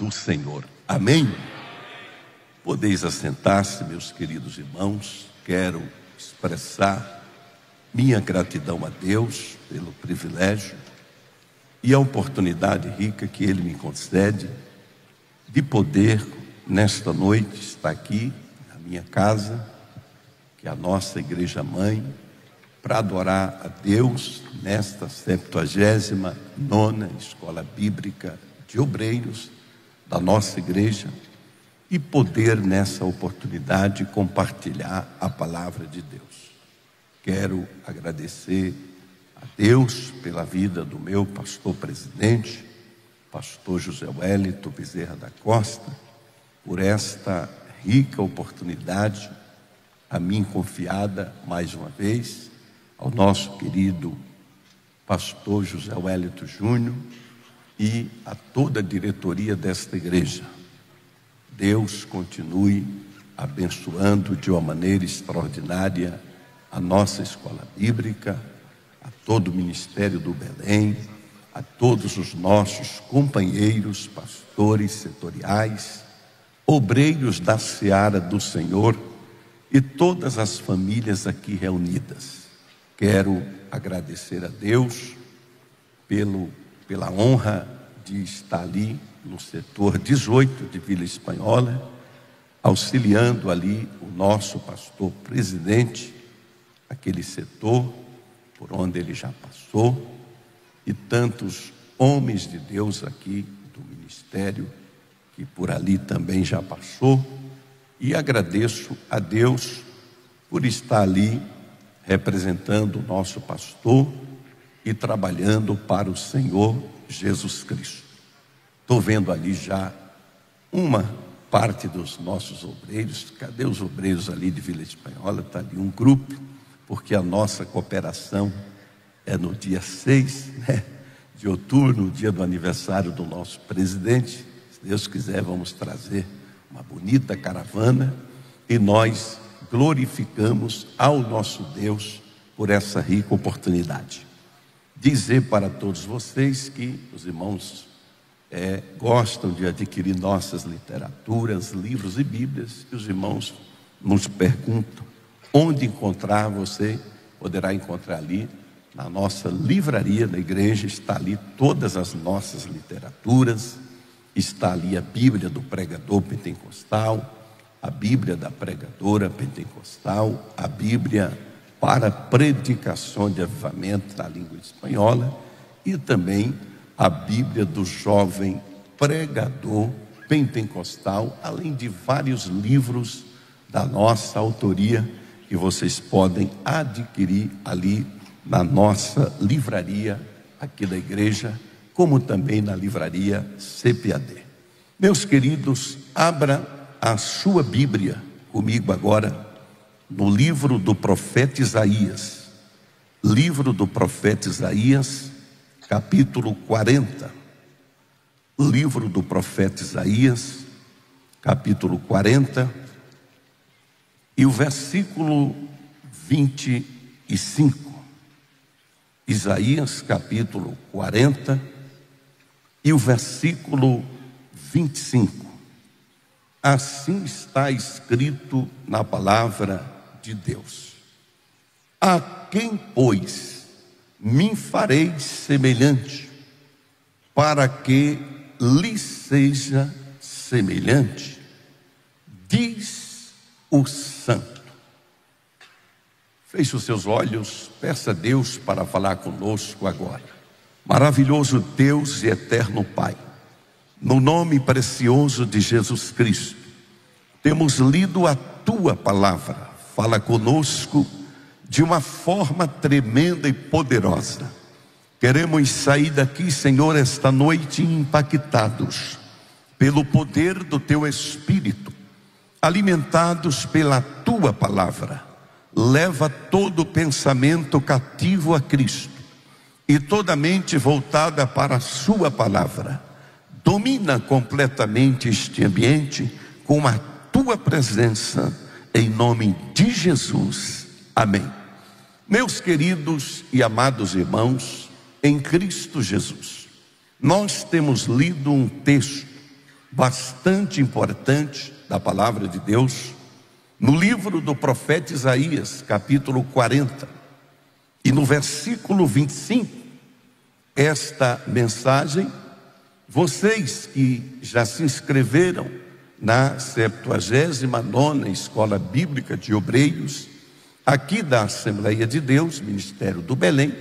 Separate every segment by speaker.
Speaker 1: do Senhor. Amém? Podeis assentar-se, meus queridos irmãos. Quero expressar minha gratidão a Deus pelo privilégio e a oportunidade rica que Ele me concede de poder, nesta noite, estar aqui na minha casa, que é a nossa igreja-mãe, para adorar a Deus nesta 79ª Escola Bíblica de Obreiros da nossa igreja e poder, nessa oportunidade, compartilhar a palavra de Deus. Quero agradecer a Deus pela vida do meu pastor presidente, pastor José Wellington Bezerra da Costa, por esta rica oportunidade, a mim confiada mais uma vez, ao nosso querido pastor José Wellington Júnior e a toda a diretoria desta igreja. Deus continue abençoando de uma maneira extraordinária a nossa escola bíblica, a todo o Ministério do Belém, a todos os nossos companheiros, pastores setoriais, obreiros da seara do Senhor e todas as famílias aqui reunidas. Quero agradecer a Deus pela honra de estar ali no setor 18 de Vila Espanhola, auxiliando ali o nosso pastor presidente, aquele setor por onde ele já passou, e tantos homens de Deus aqui do ministério, que por ali também já passou, e agradeço a Deus por estar ali representando o nosso pastor e trabalhando para o Senhor Jesus Cristo. Estou vendo ali já uma parte dos nossos obreiros. Cadê os obreiros ali de Vila Espanhola? Está ali um grupo, porque a nossa cooperação é no dia 6 de outubro, no dia do aniversário do nosso presidente. Se Deus quiser, vamos trazer uma bonita caravana e nós glorificamos ao nosso Deus por essa rica oportunidade. Dizer para todos vocês que os irmãos gostam de adquirir nossas literaturas, livros e bíblias, que os irmãos nos perguntam onde encontrar. Você poderá encontrar ali na nossa livraria da igreja. Está ali todas as nossas literaturas, está ali a Bíblia do pregador pentecostal, a Bíblia da pregadora pentecostal, a Bíblia para predicação de avivamento na língua espanhola e também a Bíblia do jovem pregador pentecostal, além de vários livros da nossa autoria que vocês podem adquirir ali na nossa livraria aqui da igreja, como também na livraria CPAD. Meus queridos, abra a sua Bíblia comigo agora no livro do profeta Isaías. Livro do profeta Isaías, capítulo 40. Livro do profeta Isaías, capítulo 40, e o versículo 25. Isaías, capítulo 40, e o versículo 25. Assim está escrito na palavra de Deus: a quem, pois, me farei semelhante, para que lhe seja semelhante? Diz o Santo. Feche os seus olhos, peça a Deus para falar conosco agora. Maravilhoso Deus e eterno Pai, no nome precioso de Jesus Cristo, temos lido a Tua palavra. Fala conosco de uma forma tremenda e poderosa. Queremos sair daqui, Senhor, esta noite impactados pelo poder do Teu Espírito, alimentados pela Tua palavra. Leva todo pensamento cativo a Cristo e toda mente voltada para a Sua palavra. Domina completamente este ambiente com a Tua presença, em nome de Jesus. Amém. Meus queridos e amados irmãos, em Cristo Jesus, nós temos lido um texto bastante importante da palavra de Deus, no livro do profeta Isaías, capítulo 40, e no versículo 25, esta mensagem, vocês que já se inscreveram na 79ª Escola Bíblica de Obreiros, aqui da Assembleia de Deus, Ministério do Belém,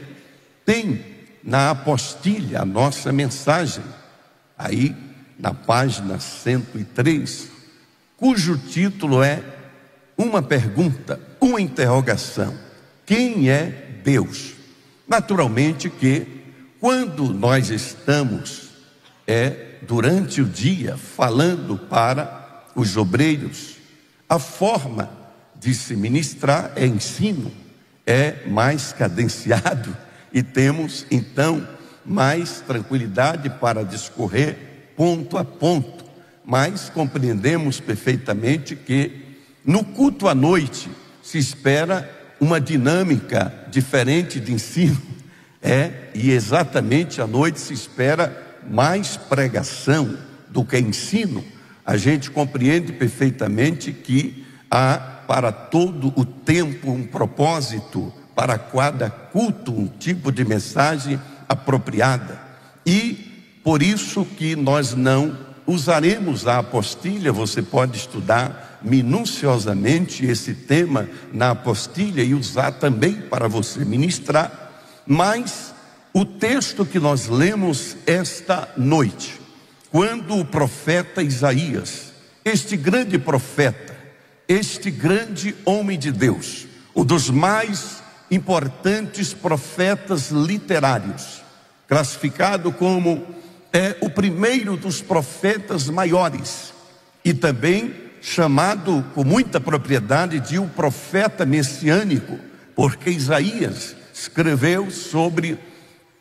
Speaker 1: tem na apostilha a nossa mensagem, aí na página 103, cujo título é uma pergunta, uma interrogação: quem é Deus? Naturalmente que quando nós estamos durante o dia falando para os obreiros, a forma de se ministrar é ensino, é mais cadenciado e temos então mais tranquilidade para discorrer ponto a ponto, mas compreendemos perfeitamente que no culto à noite se espera uma dinâmica diferente de ensino, e exatamente à noite se espera mais pregação do que ensino. A gente compreende perfeitamente que há para todo o tempo um propósito, para cada culto um tipo de mensagem apropriada, e por isso que nós não usaremos a apostilha. Você pode estudar minuciosamente esse tema na apostilha e usar também para você ministrar, mas o texto que nós lemos esta noite, quando o profeta Isaías, este grande profeta, este grande homem de Deus, um dos mais importantes profetas literários, classificado como o primeiro dos profetas maiores, e também chamado com muita propriedade de o profeta messiânico, porque Isaías escreveu sobre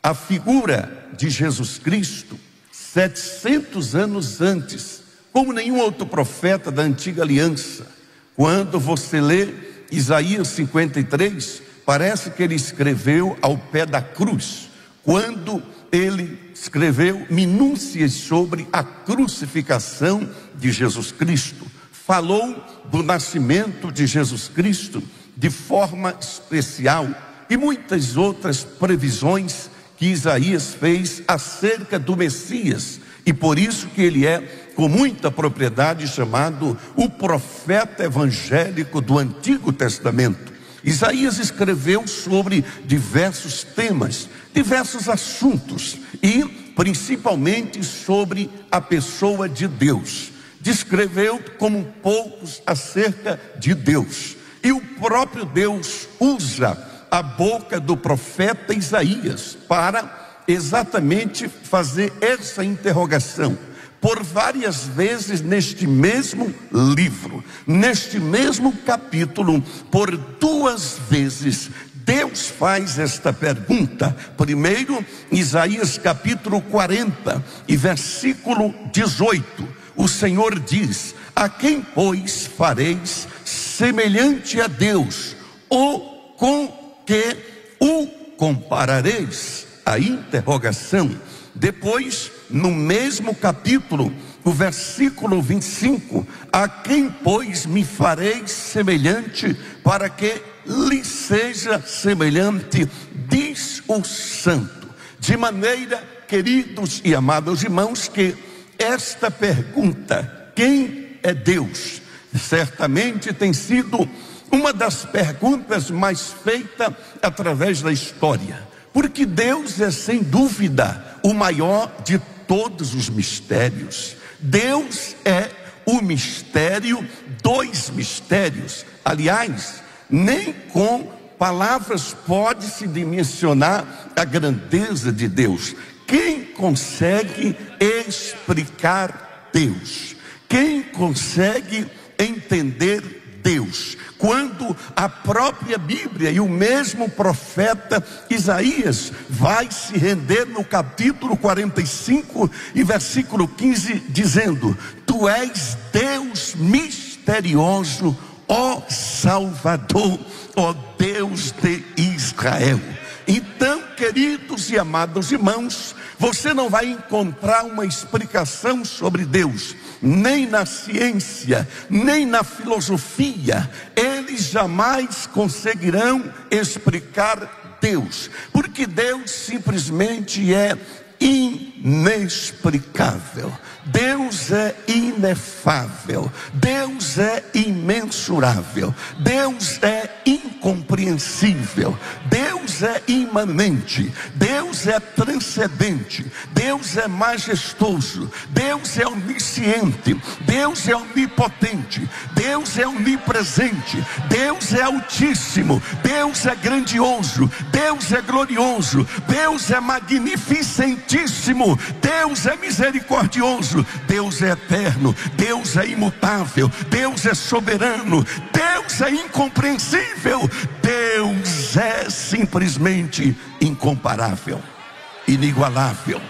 Speaker 1: a figura de Jesus Cristo 700 anos antes, como nenhum outro profeta da antiga aliança. Quando você lê Isaías 53, parece que ele escreveu ao pé da cruz, quando ele escreveu minúcias sobre a crucificação de Jesus Cristo, falou do nascimento de Jesus Cristo de forma especial, e muitas outras previsões que Isaías fez acerca do Messias, e por isso que ele é com muita propriedade chamado o profeta evangélico do Antigo Testamento. Isaías escreveu sobre diversos temas, diversos assuntos, e principalmente sobre a pessoa de Deus. Descreveu como poucos acerca de Deus, e o próprio Deus usa a boca do profeta Isaías para exatamente fazer essa interrogação. Por várias vezes neste mesmo livro, neste mesmo capítulo, por 2 vezes, Deus faz esta pergunta. Primeiro, Isaías capítulo 40 e versículo 18, o Senhor diz: a quem, pois, fareis semelhante a Deus, ou com que o comparareis? A interrogação. Depois, no mesmo capítulo, o versículo 25, a quem, pois, me fareis semelhante, para que lhe seja semelhante, diz o santo. De maneira, queridos e amados irmãos, que esta pergunta, quem é Deus, certamente tem sido uma das perguntas mais feitas através da história, porque Deus é sem dúvida o maior de todos os mistérios. Deus é o mistério dos mistérios. Aliás, nem com palavras pode-se dimensionar a grandeza de Deus. Quem consegue explicar Deus? Quem consegue entender Deus? Quando a própria Bíblia e o mesmo profeta Isaías vai se render no capítulo 45 e versículo 15, dizendo: tu és Deus misterioso, ó Salvador, ó Deus de Israel. Então, queridos e amados irmãos, você não vai encontrar uma explicação sobre Deus, nem na ciência, nem na filosofia. Eles jamais conseguirão explicar Deus, porque Deus simplesmente é inexplicável. Deus é inefável, Deus é imensurável, Deus é incompreensível, Deus é imanente, Deus é transcendente, Deus é majestoso, Deus é onisciente, Deus é onipotente, Deus é onipresente, Deus é altíssimo, Deus é grandioso, Deus é glorioso, Deus é magnificentíssimo, Deus é misericordioso, Deus é eterno, Deus é imutável, Deus é soberano, Deus é incompreensível, Deus é simplesmente incomparável, inigualável.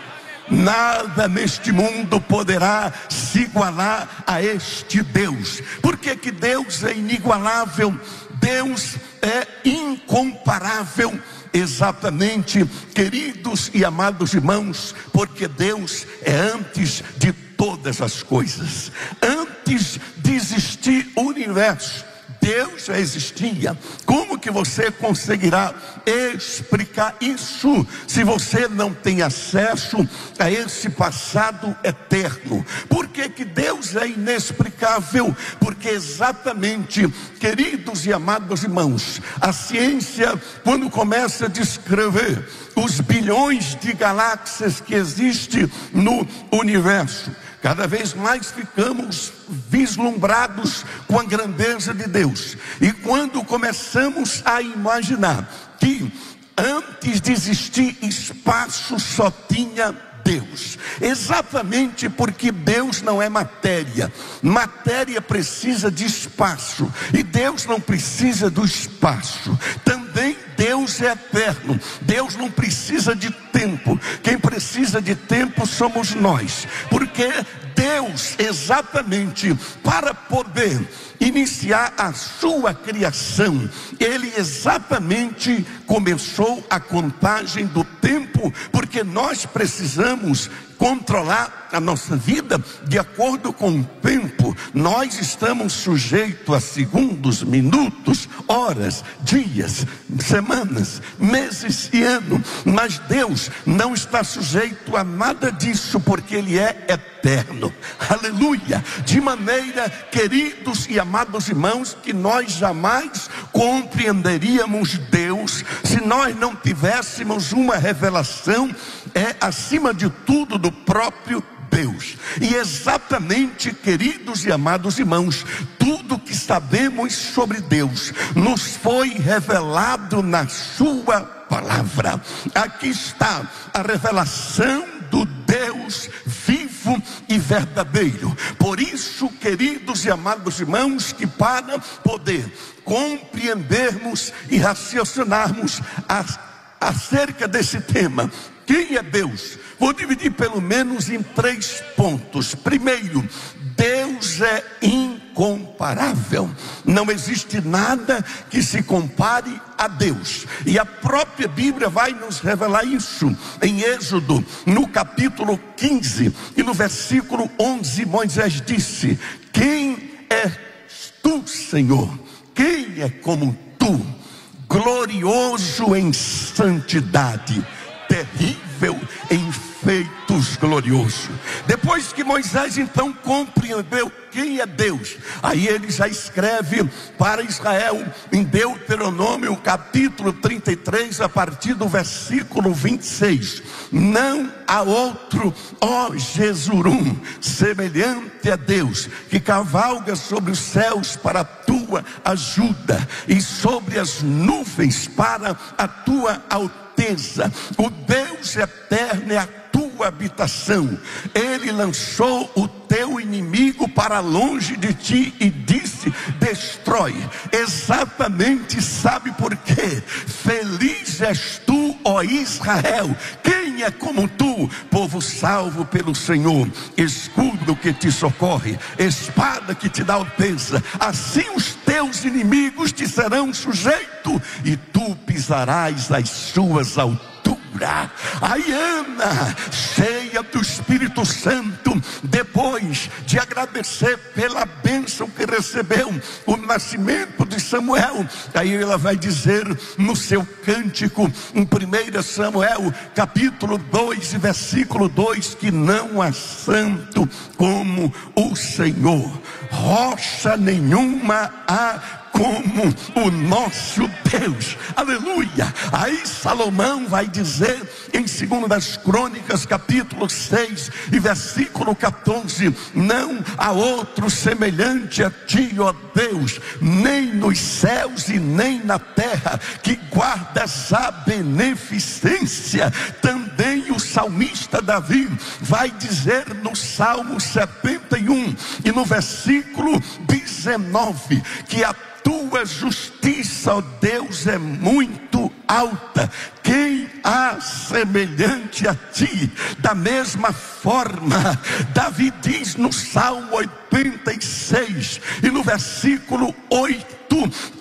Speaker 1: Nada neste mundo poderá se igualar a este Deus. Por que que Deus é inigualável? Deus é incomparável. Exatamente, queridos e amados irmãos, porque Deus é antes de todas as coisas. Antes de existir o universo, Deus já existia. Como que você conseguirá explicar isso se você não tem acesso a esse passado eterno? Por que que Deus é inexplicável? Porque exatamente, queridos e amados irmãos, a ciência, quando começa a descrever os bilhões de galáxias que existem no universo, cada vez mais ficamos vislumbrados com a grandeza de Deus. E quando começamos a imaginar que antes de existir espaço só tinha Deus, exatamente porque Deus não é matéria. Matéria precisa de espaço e Deus não precisa do espaço. Também Deus é eterno, Deus não precisa de tempo. Quem precisa de tempo somos nós, porque Deus, exatamente para poder iniciar a sua criação, Ele exatamente começou a contagem do tempo, porque nós precisamos controlar a nossa vida de acordo com o tempo. Nós estamos sujeitos a segundos, minutos, horas, dias, semanas, meses e anos. Mas Deus não está sujeito a nada disso, porque Ele é eterno. Aleluia! De maneira, queridos e amados irmãos, que nós jamais compreenderíamos Deus se nós não tivéssemos uma revelação, acima de tudo, do próprio Deus. E exatamente, queridos e amados irmãos, tudo que sabemos sobre Deus nos foi revelado na sua palavra. Aqui está a revelação do Deus vivo e verdadeiro. Por isso, queridos e amados irmãos, que para poder compreendermos e raciocinarmos acerca desse tema, quem é Deus? Vou dividir pelo menos em 3 pontos. Primeiro, Deus é incomparável. Não existe nada que se compare a Deus. E a própria Bíblia vai nos revelar isso. Em Êxodo, no capítulo 15 e no versículo 11, Moisés disse: quem és tu, Senhor? Quem é como tu? Glorioso em santidade, terrível em feitos gloriosos. Depois que Moisés então compreendeu quem é Deus, aí ele já escreve para Israel em Deuteronômio capítulo 33, a partir do versículo 26: não há outro, ó Jesurum, semelhante a Deus, que cavalga sobre os céus para a tua ajuda e sobre as nuvens para a tua alteza. O Deus eterno é a tua habitação. Ele lançou o teu inimigo para longe de ti e disse: destrói. Exatamente, sabe por quê? Feliz és tu, ó Israel. Quem é como tu? Povo salvo pelo Senhor, escudo que te socorre, espada que te dá alteza. Assim os teus inimigos te serão sujeitos e tu pisarás as suas alturas. cura. Aí Ana, cheia do Espírito Santo, depois de agradecer pela bênção que recebeu, o nascimento de Samuel, aí ela vai dizer no seu cântico, em 1 Samuel, capítulo 2, versículo 2, que não há santo como o Senhor, rocha nenhuma há como o nosso Deus. Aleluia. Aí Salomão vai dizer em 2 Crônicas, capítulo 6 e versículo 14: não há outro semelhante a ti, ó Deus, nem nos céus e nem na terra, que guardas a beneficência. Também o salmista Davi vai dizer no Salmo 71 e no versículo 19 que a tua justiça, ó Deus, é muito alta. Quem há semelhante a ti? Da mesma forma, Davi diz no Salmo 86 e no versículo 8: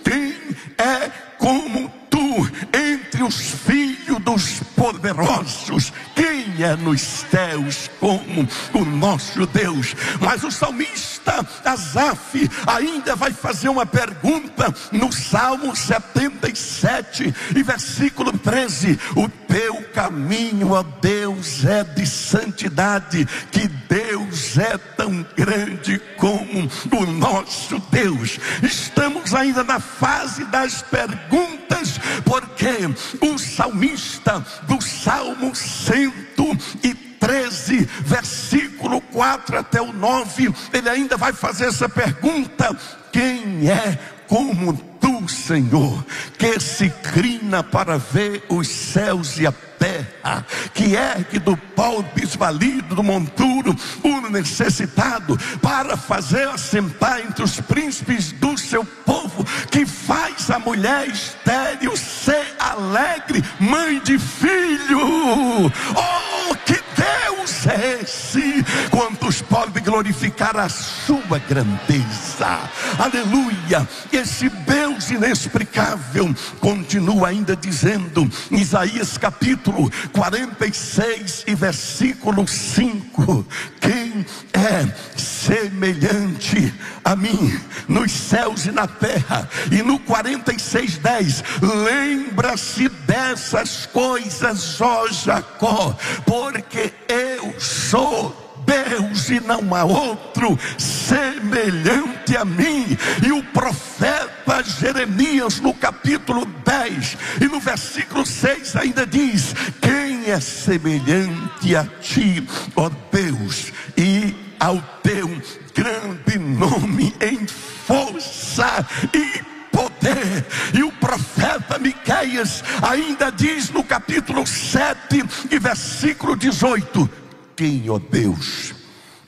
Speaker 1: quem é como tu entre os filhos dos poderosos? Quem é nos céus como o nosso Deus? Mas o salmista Asaf ainda vai fazer uma pergunta no Salmo 77 e versículo 13: o teu caminho, ó Deus, é de santidade. Que Deus é tão grande como o nosso Deus. Estamos ainda na fase das perguntas, porque o salmista do Salmo 113, versículo 4 até o 9, ele ainda vai fazer essa pergunta: quem é como tu, Senhor, que se crina para ver os céus e a terra, que ergue do pó desvalido, do monturo o necessitado, para fazer assentar entre os príncipes do seu povo, que faz a mulher estéril ser alegre, mãe de filho? Oh, que Deus é esse? Quantos podem glorificar a sua grandeza? Aleluia. Esse Deus inexplicável continua ainda dizendo em Isaías capítulo 46 e versículo 5: quem é semelhante a mim nos céus e na terra? E no 46:10: lembra-se dessas coisas, ó Jacó, porque eu sou Deus e não há outro semelhante a mim. E o profeta Jeremias, no capítulo 10 e no versículo 6, ainda diz: quem é semelhante a ti, ó Deus, e ao teu grande nome em força e poder? E o profeta Miqueias ainda diz no capítulo 7 e versículo 18: quem, ó Deus,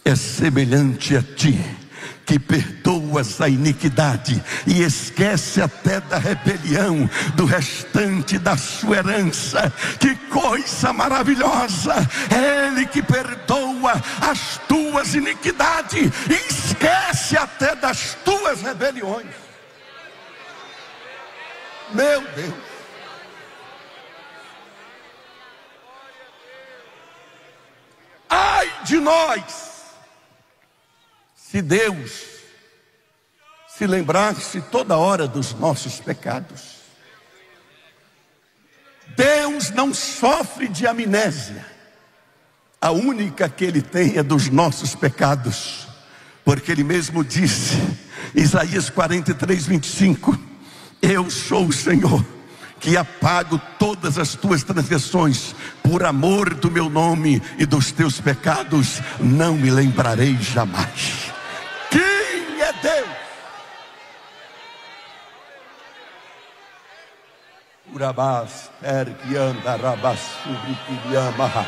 Speaker 1: é semelhante a ti, que perdoas a iniquidade e esquece até da rebelião do restante da sua herança? Que coisa maravilhosa! Ele que perdoa as tuas iniquidades e esquece até das tuas rebeliões. Meu Deus! Ai de nós, se Deus se lembrasse toda hora dos nossos pecados. Deus não sofre de amnésia. A única que Ele tem é dos nossos pecados, porque Ele mesmo disse, Isaías 43:25: eu sou o Senhor, que apago todas as tuas transgressões, por amor do meu nome, e dos teus pecados não me lembrarei jamais. Quem é Deus? Urabás, erguianda, rabasubri, kiliamahá.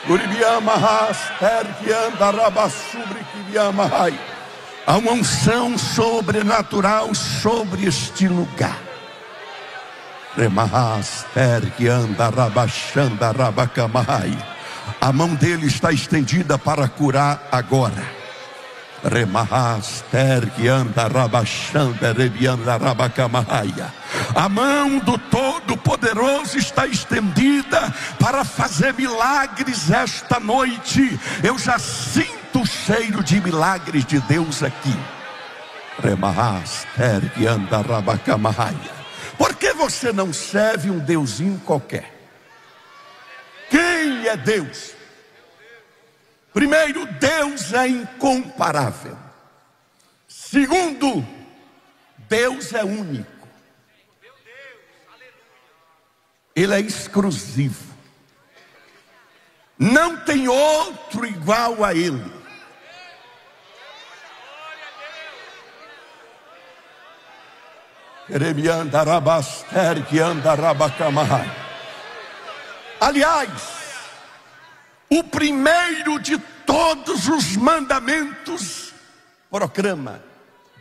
Speaker 1: Uribiamahás, erguianda, rabasubri, kiliamahá. Há uma unção sobrenatural sobre este lugar. A mão dele está estendida para curar agora. A mão do Todo-Poderoso está estendida para fazer milagres esta noite. Eu já sinto o cheiro de milagres de Deus aqui. Por que você não serve um deusinho qualquer? Quem é Deus? Primeiro, Deus é incomparável. Segundo, Deus é único. Ele é exclusivo. Não tem outro igual a Ele. Aliás, o primeiro de todos os mandamentos proclama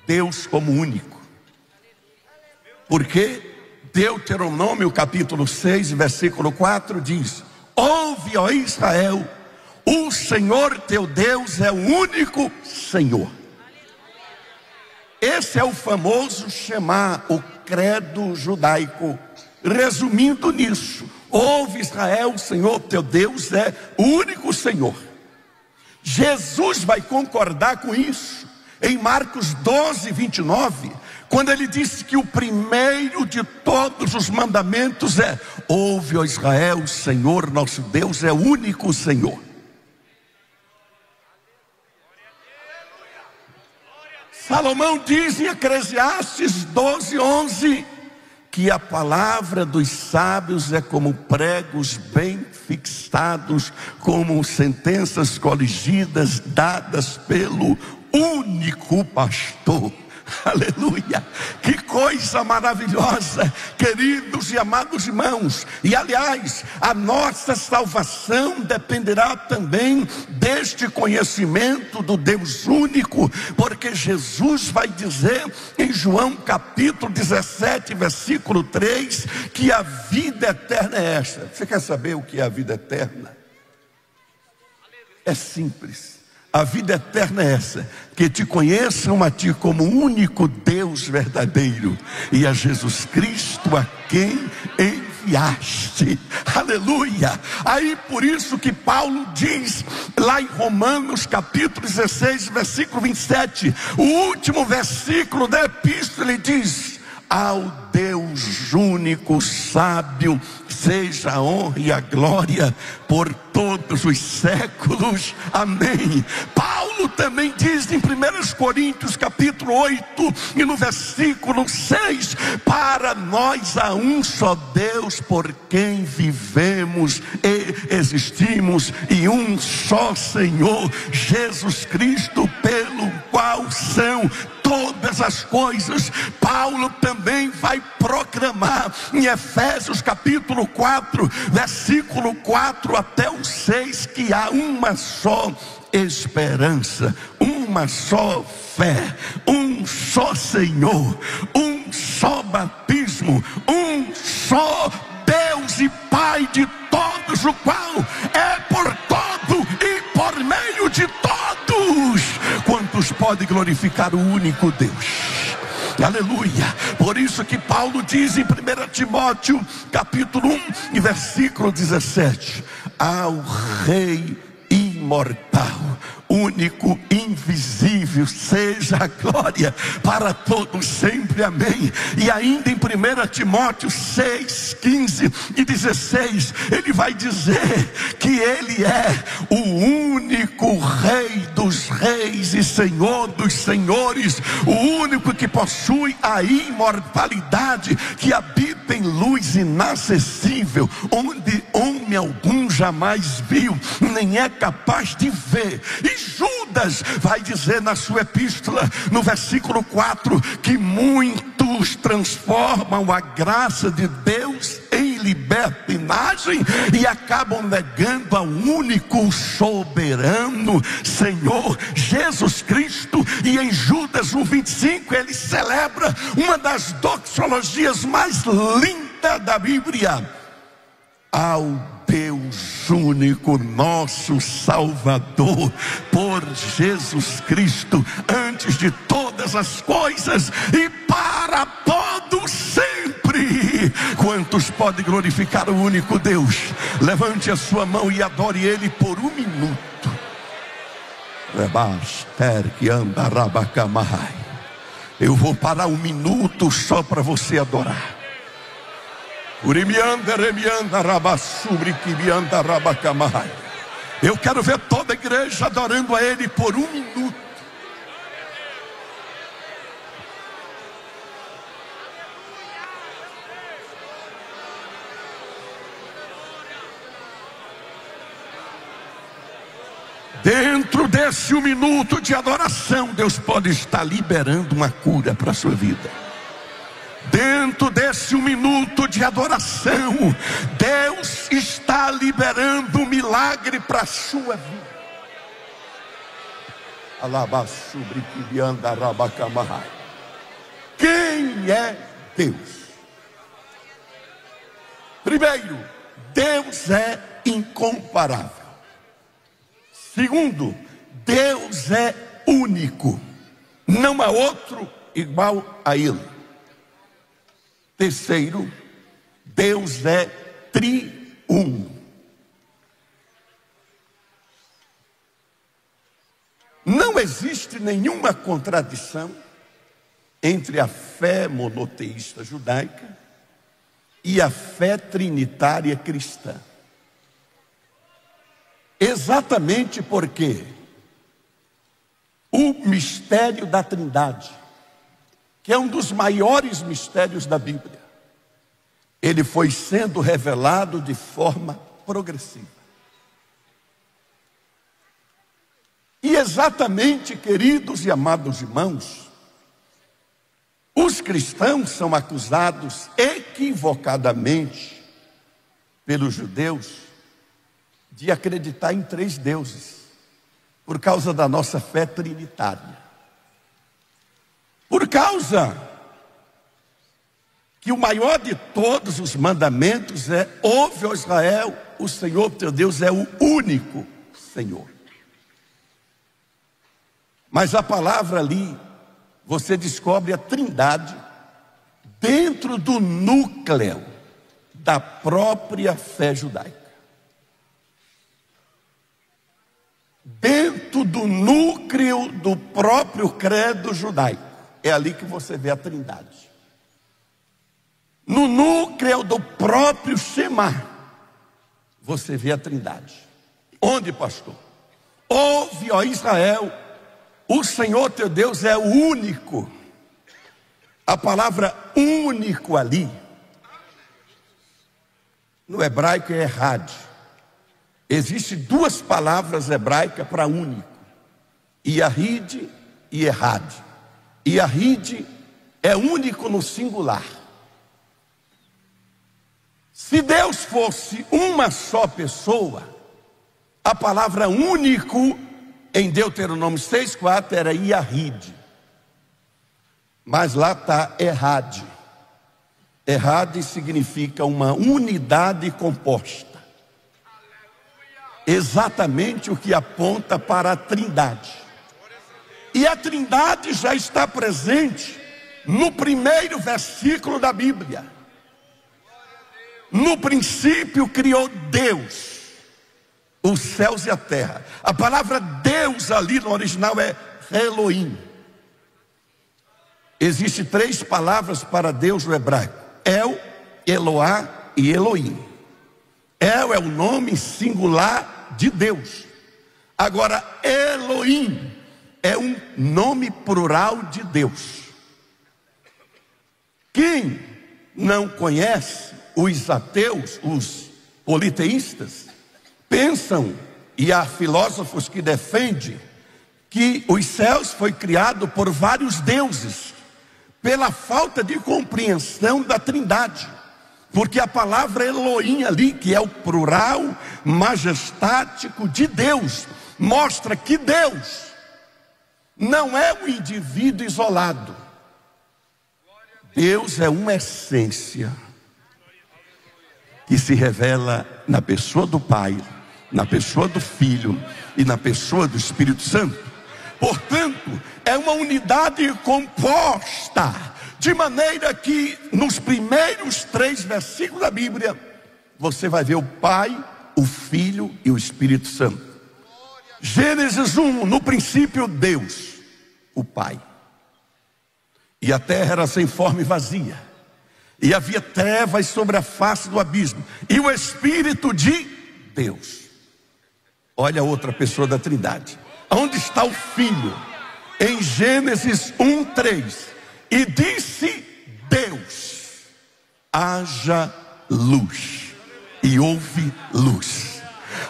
Speaker 1: Deus como único. Porque Deuteronômio capítulo 6, versículo 4 diz: ouve, ó Israel, o Senhor teu Deus é o único Senhor. Esse é o famoso Shema, o credo judaico. Resumindo nisso: ouve, Israel, o Senhor teu Deus é o único Senhor. Jesus vai concordar com isso em Marcos 12, 29, quando ele disse que o primeiro de todos os mandamentos é: ouve, ó Israel, o Senhor nosso Deus é o único Senhor. Salomão diz em Eclesiastes 12, 11, que a palavra dos sábios é como pregos bem fixados, como sentenças coligidas dadas pelo único pastor. Aleluia, que coisa maravilhosa, queridos e amados irmãos. E aliás, a nossa salvação dependerá também deste conhecimento do Deus único, porque Jesus vai dizer em João capítulo 17, versículo 3, que a vida eterna é esta. Você quer saber o que é a vida eterna? É simples. A vida eterna é essa: que te conheçam a ti como único Deus verdadeiro e a Jesus Cristo a quem enviaste. Aleluia. Aí por isso que Paulo diz lá em Romanos capítulo 16, versículo 27, o último versículo da epístola, ele diz: ao Deus único, sábio, seja a honra e a glória por todos os séculos. Amém. Paulo também diz em 1 Coríntios capítulo 8 e no versículo 6: para nós há um só Deus por quem vivemos e existimos, e um só Senhor, Jesus Cristo, pelo qual são todas as coisas. Paulo também vai proclamar em Efésios capítulo 4, versículo 4 até o 6, que há uma só esperança, uma só fé, um só Senhor, um só batismo, um só Deus e Pai de todos, o qual é por todo e por meio de todos. Quantos podem glorificar o único Deus? Aleluia. Por isso que Paulo diz em 1 Timóteo capítulo 1 e versículo 17: ao Rei imortal, único, invisível, seja a glória para todos sempre. Amém. E ainda em 1 Timóteo 6, 15 e 16, ele vai dizer que ele é o único Rei dos reis e Senhor dos senhores, o único que possui a imortalidade, que habita em luz inacessível, onde homem algum jamais viu, nem é capaz de ver. E Judas vai dizer na sua epístola, no versículo 4, que muitos transformam a graça de Deus em libertinagem e acabam negando ao único soberano Senhor Jesus Cristo. E em Judas 1:25 ele celebra uma das doxologias mais lindas da Bíblia: ao Deus Deus único, nosso Salvador, por Jesus Cristo, antes de todas as coisas e para todo sempre. Quantos podem glorificar o único Deus? Levante a sua mão e adore Ele por um minuto. Eu vou parar um minuto só para você adorar. Eu quero ver toda a igreja adorando a Ele por um minuto. Dentro desse um minuto de adoração, Deus pode estar liberando uma cura para a sua vida. Dentro desse um minuto de adoração, Deus está liberando um milagre para a sua vida. Quem é Deus? Primeiro, Deus é incomparável. Segundo, Deus é único, não há outro igual a Ele. Terceiro, Deus é triuno. Não existe nenhuma contradição entre a fé monoteísta judaica e a fé trinitária cristã. Exatamente porque o mistério da Trindade, que é um dos maiores mistérios da Bíblia, ele foi sendo revelado de forma progressiva. E exatamente, queridos e amados irmãos, os cristãos são acusados equivocadamente pelos judeus de acreditar em 3 deuses, por causa da nossa fé trinitária. Por causa que o maior de todos os mandamentos é: ouve, ó Israel, o Senhor teu Deus é o único Senhor. Mas a palavra ali, você descobre a Trindade dentro do núcleo da própria fé judaica. Dentro do núcleo do próprio credo judaico, é ali que você vê a Trindade. No núcleo do próprio Shema, você vê a Trindade. Onde, pastor? Ouve, ó Israel, o Senhor teu Deus é o único. A palavra único ali, no hebraico é Errad. Existem 2 palavras hebraicas para único: Yahid e Errad. Yahid é único no singular. Se Deus fosse uma só pessoa, a palavra único em Deuteronômio 6,4 era Yahid. Mas lá está Errad. Errad significa uma unidade composta. Exatamente o que aponta para a Trindade. E a Trindade já está presente no primeiro versículo da Bíblia. No princípio criou Deus os céus e a terra. A palavra Deus ali no original é Elohim. Existem 3 palavras para Deus no hebraico: El, Eloá e Elohim. El é o nome singular de Deus. Agora, Elohim é um nome plural de Deus. Quem não conhece os ateus, os politeístas, pensam, e há filósofos que defendem, que os céus foi criado por vários deuses, pela falta de compreensão da Trindade. Porque a palavra Elohim ali, que é o plural majestático de Deus, mostra que Deus não é um indivíduo isolado. Deus é uma essência. que se revela na pessoa do Pai, na pessoa do Filho e na pessoa do Espírito Santo. Portanto, é uma unidade composta, de maneira que nos primeiros 3 versículos da Bíblia, você vai ver o Pai, o Filho e o Espírito Santo. Gênesis 1, no princípio Deus, o Pai. E a terra era sem forma e vazia, e havia trevas sobre a face do abismo, e o Espírito de Deus. Olha a outra pessoa da Trindade. Onde está o Filho? Em Gênesis 1:3. E disse Deus: haja luz. E houve luz.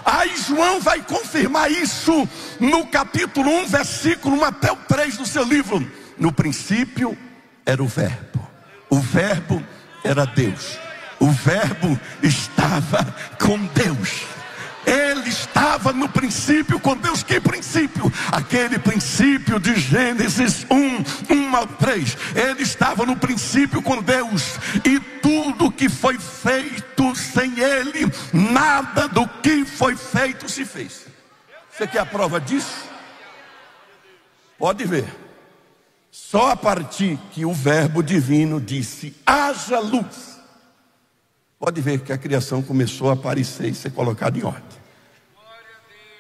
Speaker 1: Aí João vai confirmar isso no capítulo 1, versículo 1 até o 3 do seu livro. No princípio era o Verbo era Deus, o Verbo estava com Deus. Ele estava no princípio com Deus. Que princípio? Aquele princípio de Gênesis 1 ao 3. Ele estava no princípio com Deus, e tudo que foi feito sem Ele, nada do que foi feito se fez. Você quer a prova disso? Pode ver. Só a partir que o Verbo divino disse: haja luz, pode ver que a criação começou a aparecer e ser colocada em ordem.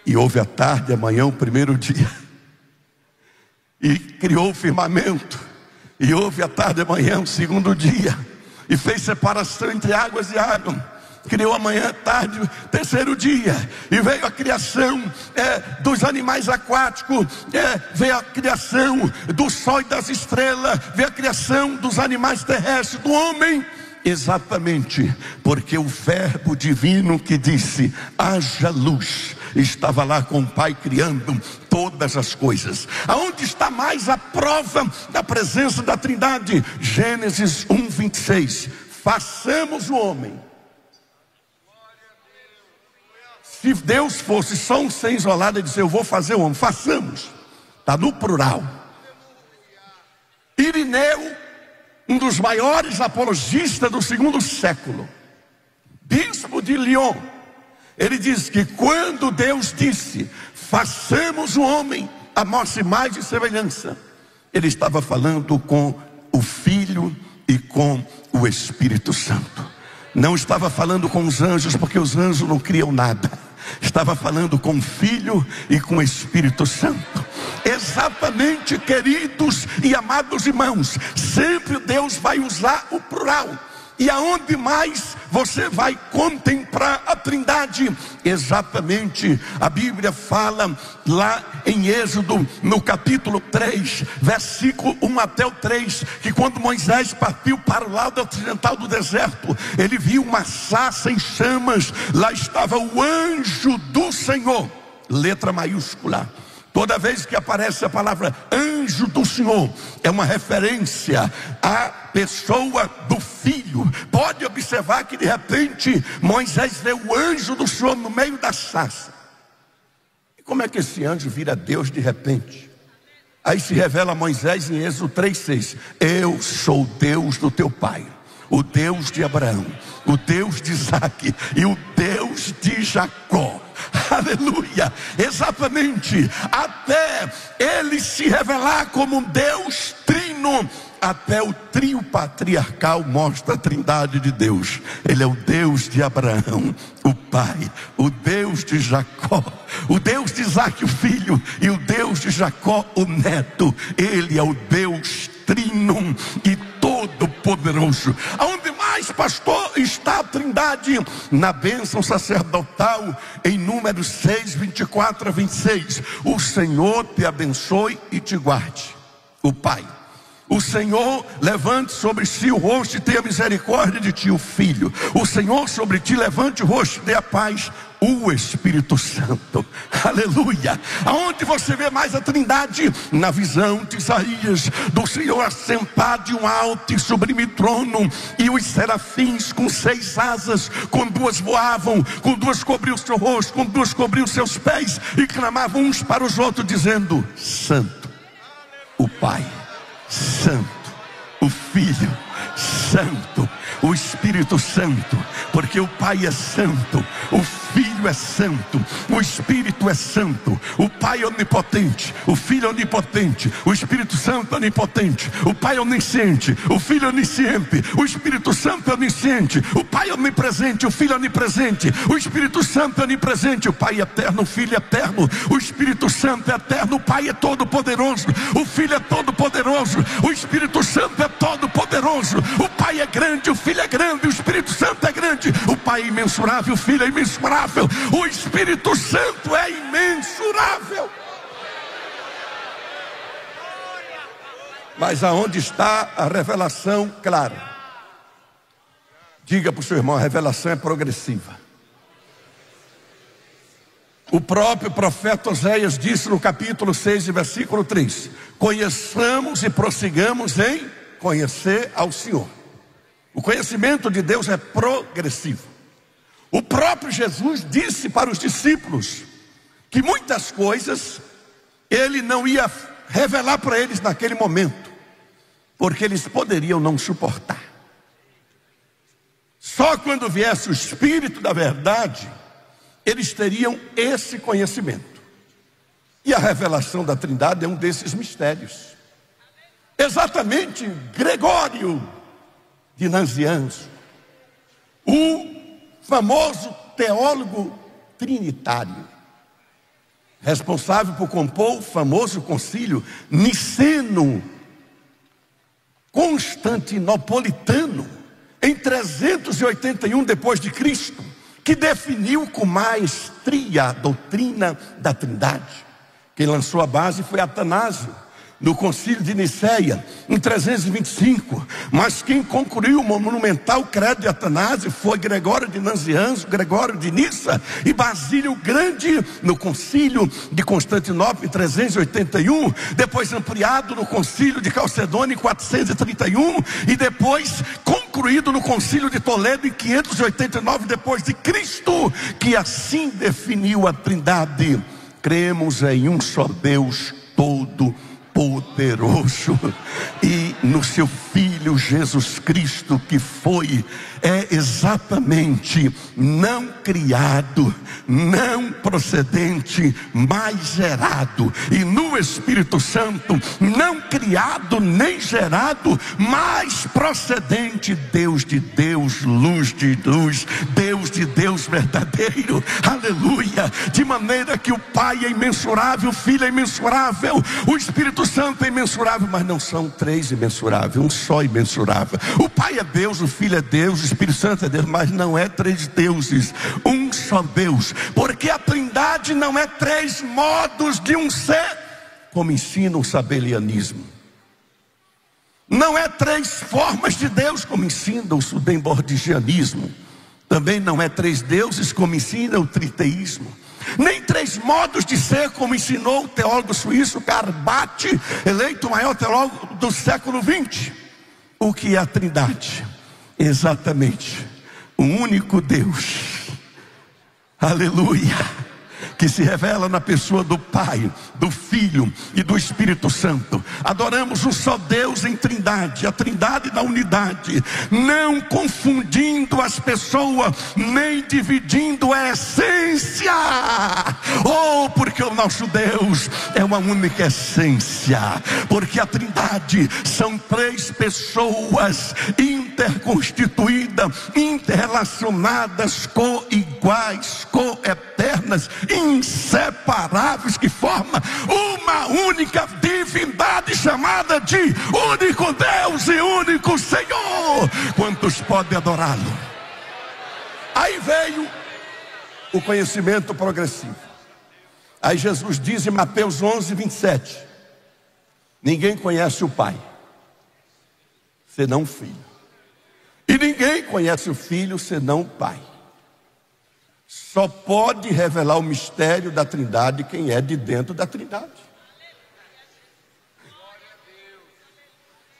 Speaker 1: E houve a tarde, amanhã, o primeiro dia. E criou o firmamento. E houve a tarde, amanhã, o segundo dia. E fez separação entre águas e água. Criou amanhã, tarde, terceiro dia. E veio a criação dos animais aquáticos, veio a criação do sol e das estrelas, veio a criação dos animais terrestres, do homem. Exatamente, porque o Verbo divino que disse: haja luz, estava lá com o Pai criando todas as coisas. Aonde está mais a prova da presença da Trindade? Gênesis 1:26. Façamos o homem. Se Deus fosse só um ser isolado, ele disse: eu vou fazer o homem. Façamos. Está no plural. Irineu, um dos maiores apologistas do segundo século, bispo de Lyon, ele diz que quando Deus disse: façamos o homem a nossa imagem e semelhança, ele estava falando com o Filho e com o Espírito Santo. Não estava falando com os anjos, porque os anjos não criam nada. Estava falando com o Filho e com o Espírito Santo. Exatamente, queridos e amados irmãos, sempre Deus vai usar o plural. E aonde mais você vai contemplar a Trindade? Exatamente, a Bíblia fala lá em Êxodo, no capítulo 3, versículo 1 até o 3, que quando Moisés partiu para o lado ocidental do deserto, ele viu uma sarça em chamas. Lá estava o anjo do Senhor, letra maiúscula. Toda vez que aparece a palavra anjo do Senhor, é uma referência à pessoa do Filho. Pode observar que de repente Moisés vê o anjo do Senhor no meio da sarça. E como é que esse anjo vira Deus de repente? Aí se revela a Moisés em Êxodo 3:6. Eu sou o Deus do teu pai, o Deus de Abraão, o Deus de Isaque e o Deus de Jacó. Aleluia, exatamente, até ele se revelar como um Deus trino, até o trio patriarcal mostra a Trindade de Deus. Ele é o Deus de Abraão, o pai, o Deus de Jacó, o Deus de Isaque, o filho, e o Deus de Jacó, o neto. Ele é o Deus trino e todo poderoso. Aonde mais, pastor, está a Trindade? Na bênção sacerdotal, em Números 6, 24 a 26. O Senhor te abençoe e te guarde. O Pai. O Senhor levante sobre si o rosto e tenha misericórdia de ti, o Filho. O Senhor sobre ti levante o rosto e dê a paz, o Espírito Santo. Aleluia. Aonde você vê mais a Trindade? Na visão de Isaías, do Senhor assentado em um alto e sublime trono, e os serafins com 6 asas, com 2 voavam, com 2 cobriam o seu rosto, com 2 cobriam os seus pés, e clamavam uns para os outros dizendo: Santo, o Pai, Santo, o Filho, Santo, o Espírito Santo. Por Porque o Pai é santo, o Filho é santo, o Espírito é santo. O Pai é onipotente, o Filho é onipotente, o Espírito Santo é onipotente. O Pai é onisciente, o Filho é onisciente, o Espírito Santo é onisciente. O Pai é onipresente, o Filho é onipresente, o Espírito Santo é onipresente. O Pai é eterno, o Filho é eterno, o Espírito Santo é eterno. O Pai é todo poderoso, o Filho é todo poderoso, o Espírito Santo é todo poderoso. O Pai é grande, o Filho é grande, o Espírito Santo é grande. O Pai é imensurável, o Filho é imensurável, o Espírito Santo é imensurável. Mas aonde está a revelação clara? Diga para o seu irmão, a revelação é progressiva. O próprio profeta Oséias disse no capítulo 6, versículo 3: conheçamos e prossigamos em conhecer ao Senhor. O conhecimento de Deus é progressivo. O próprio Jesus disse para os discípulos que muitas coisas Ele não ia revelar para eles naquele momento, porque eles poderiam não suportar. Só quando viesse o Espírito da verdade, eles teriam esse conhecimento. E a revelação da Trindade é um desses mistérios. Exatamente Gregório de Nazianzo, o famoso teólogo trinitário, responsável por compor o famoso concílio niceno constantinopolitano em 381 depois de Cristo, que definiu com maestria a doutrina da Trindade. Quem lançou a base foi Atanásio, no concílio de Niceia, em 325. Mas quem concluiu o monumental credo de Atanásio foi Gregório de Nazianzo, Gregório de Nissa e Basílio Grande, no concílio de Constantinopla, em 381. Depois ampliado no concílio de Calcedônia, em 431. E depois concluído no concílio de Toledo, em 589 depois de Cristo, que assim definiu a Trindade: cremos em um só Deus todo-poderoso e no seu Filho Jesus Cristo, que é exatamente não criado, não procedente, mas gerado, e no Espírito Santo, não criado nem gerado, mas procedente, Deus de Deus, luz de luz, Deus de Deus verdadeiro, aleluia. De maneira que o Pai é imensurável, o Filho é imensurável, o Espírito Santo é imensurável, mas não são três imensuráveis, um só imensurável. O Pai é Deus, o Filho é Deus, o Espírito Santo é Deus, mas não é três deuses, um só Deus. Porque a Trindade não é três modos de um ser, como ensina o sabelianismo. Não é três formas de Deus, como ensina o sudembordigianismo. Também não é três deuses, como ensina o triteísmo. Nem três modos de ser, como ensinou o teólogo suíço Karl Barth, eleito o maior teólogo do século XX. O que é a Trindade? Exatamente um único Deus, aleluia, que se revela na pessoa do Pai, do Filho e do Espírito Santo. Adoramos um só Deus em Trindade, a Trindade da unidade, não confundindo as pessoas, nem dividindo a essência. Porque o nosso Deus é uma única essência, porque a Trindade são três pessoas interconstituídas, interrelacionadas, co-iguais, co-eternas, inseparáveis, que formam uma única divindade chamada de único Deus e único Senhor. Quantos podem adorá-lo? Aí veio o conhecimento progressivo. Aí Jesus diz em Mateus 11, 27: ninguém conhece o Pai senão o Filho, e ninguém conhece o Filho senão o Pai. Só pode revelar o mistério da Trindade quem é de dentro da Trindade.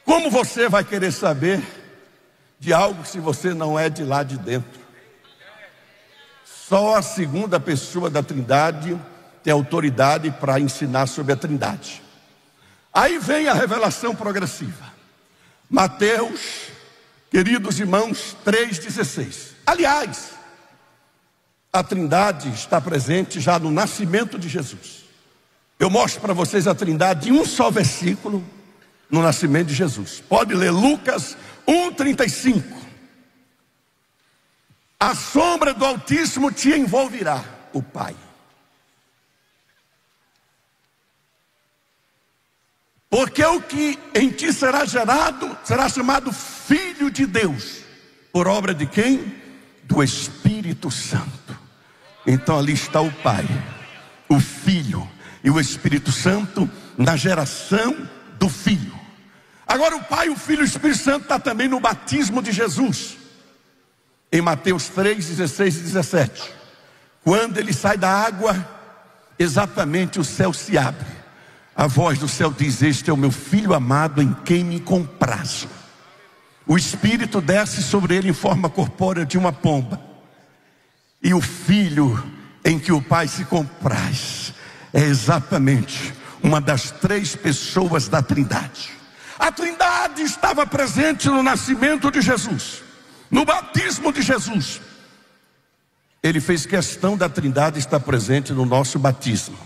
Speaker 1: Como você vai querer saber de algo se você não é de lá de dentro? Só a segunda pessoa da Trindade tem autoridade para ensinar sobre a Trindade. Aí vem a revelação progressiva. Mateus Queridos irmãos, 3,16. Aliás, a Trindade está presente já no nascimento de Jesus. Eu mostro para vocês a Trindade em um só versículo no nascimento de Jesus. Pode ler Lucas 1,35. A sombra do Altíssimo te envolverá, o Pai. Porque o que em ti será gerado, será chamado Filho de Deus. Por obra de quem? Do Espírito Santo. Então ali está o Pai, o Filho e o Espírito Santo na geração do Filho. Agora o Pai, o Filho e o Espírito Santo está também no batismo de Jesus. Em Mateus 3, 16 e 17. Quando ele sai da água, exatamente o céu se abre. A voz do céu diz: este é o meu Filho amado em quem me comprazo. O Espírito desce sobre ele em forma corpórea de uma pomba. E o Filho em que o Pai se compraz é exatamente uma das 3 pessoas da Trindade. A Trindade estava presente no nascimento de Jesus, no batismo de Jesus. Ele fez questão da Trindade estar presente no nosso batismo.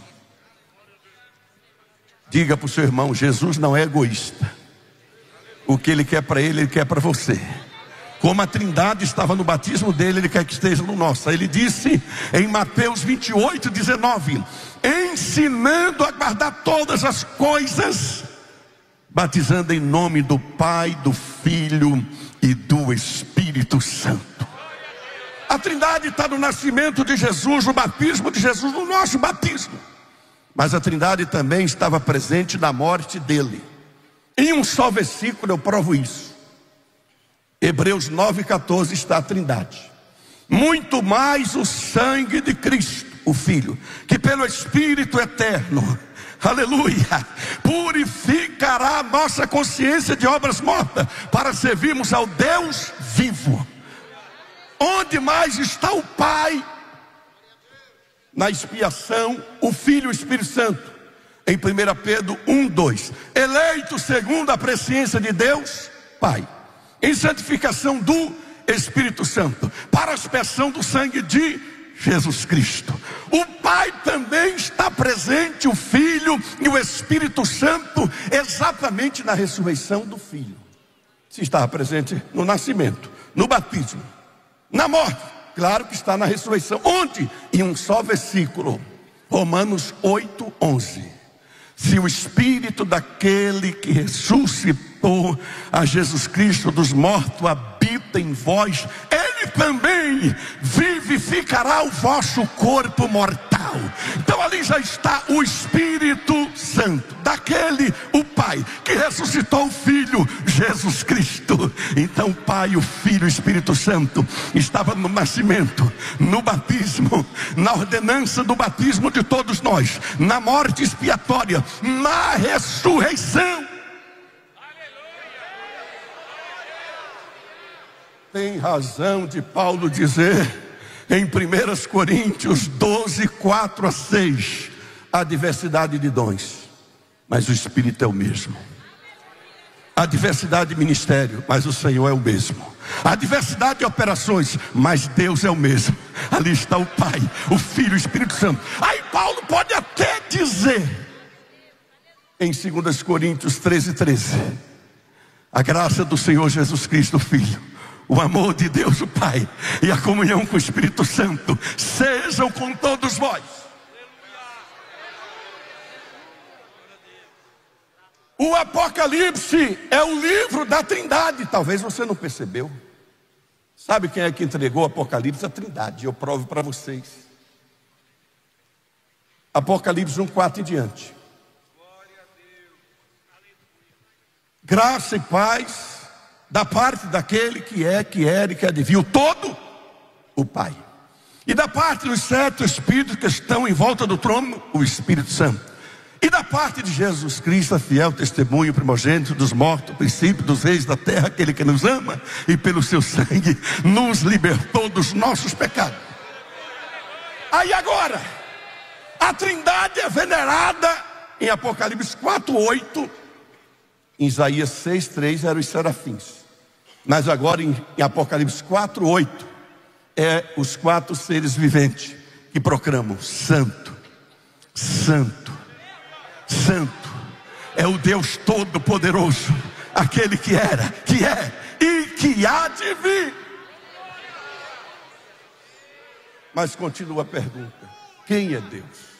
Speaker 1: Diga para o seu irmão: Jesus não é egoísta. O que ele quer para ele quer para você. Como a Trindade estava no batismo dele, ele quer que esteja no nosso. Ele disse em Mateus 28, 19: ensinando a guardar todas as coisas, batizando em nome do Pai, do Filho e do Espírito Santo. A Trindade está no nascimento de Jesus, no batismo de Jesus, no nosso batismo. Mas a Trindade também estava presente na morte dele. Em um só versículo eu provo isso. Hebreus 9,14 está a Trindade. Muito mais o sangue de Cristo, o Filho, que pelo Espírito eterno, aleluia, purificará a nossa consciência de obras mortas, para servirmos ao Deus vivo. Onde mais está o Pai? Na expiação, o Filho e o Espírito Santo. Em 1 Pedro 1:2, eleito segundo a presciência de Deus Pai, em santificação do Espírito Santo, para a aspersão do sangue de Jesus Cristo. O Pai também está presente, o Filho e o Espírito Santo, exatamente na ressurreição do Filho. Se estava presente no nascimento, no batismo, na morte, claro que está na ressurreição. Onde? Em um só versículo, Romanos 8:11. Se o Espírito daquele que ressuscitou a Jesus Cristo dos mortos habita em vós, Ele também vivificará o vosso corpo mortal. Então ali já está o Espírito Santo, daquele, o Pai, que ressuscitou o Filho, Jesus Cristo. Então o Pai, o Filho e o Espírito Santo estava no nascimento, no batismo, na ordenança do batismo de todos nós, na morte expiatória, na ressurreição. Tem razão de Paulo dizer em 1 Coríntios 12, 4 a 6, a diversidade de dons, mas o Espírito é o mesmo. A diversidade de ministério, mas o Senhor é o mesmo. A diversidade de operações, mas Deus é o mesmo. Ali está o Pai, o Filho e o Espírito Santo. Aí Paulo pode até dizer em 2 Coríntios 13:13, a graça do Senhor Jesus Cristo, Filho, o amor de Deus o Pai e a comunhão com o Espírito Santo sejam com todos vós. O Apocalipse é o livro da Trindade. Talvez você não percebeu. Sabe quem é que entregou o Apocalipse? A Trindade. Eu provo para vocês. Apocalipse 1:4 e diante. Graça e paz da parte daquele que é, que era e que adivinha, o todo, o Pai. E da parte dos 7 Espíritos que estão em volta do trono, o Espírito Santo. E da parte de Jesus Cristo, a fiel testemunho, primogênito dos mortos, o princípio dos reis da terra, aquele que nos ama e pelo seu sangue nos libertou dos nossos pecados. Aí agora, a Trindade é venerada em Apocalipse 4:8, em Isaías 6:3 eram os serafins. Mas agora em Apocalipse 4:8, é os 4 seres viventes que proclamam: Santo, Santo, Santo é o Deus Todo-Poderoso, aquele que era, que é e que há de vir. Mas continua a pergunta: quem é Deus?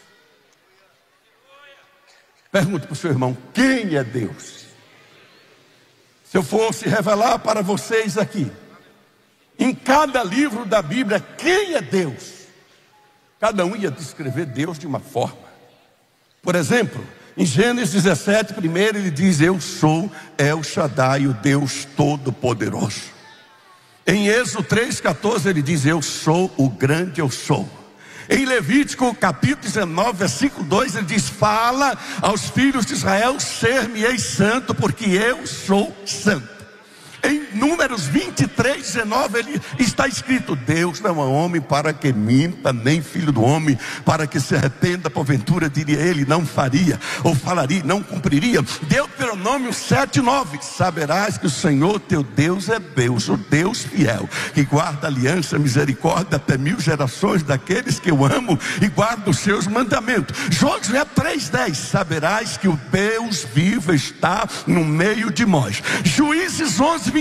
Speaker 1: Pergunte para o seu irmão: quem é Deus? Se eu fosse revelar para vocês aqui, em cada livro da Bíblia, quem é Deus, cada um ia descrever Deus de uma forma. Por exemplo, em Gênesis 17, primeiro ele diz: eu sou El Shaddai, o Deus Todo-Poderoso. Em Êxodo 3,14 ele diz: eu sou o grande eu sou. Em Levítico capítulo 19, versículo 2 ele diz: fala aos filhos de Israel: ser-me-ei santo, porque eu sou santo. Em Números 23:19 ele está escrito: Deus não é homem para que minta, nem filho do homem para que se arrependa. Porventura diria ele, não faria, ou falaria, não cumpriria. Deuteronômio 7:9: saberás que o Senhor teu Deus é Deus, o Deus fiel, que guarda aliança, misericórdia até 1000 gerações daqueles que eu amo e guardo os seus mandamentos. Josué 3:10: saberás que o Deus vivo está no meio de nós. Juízes 11:27,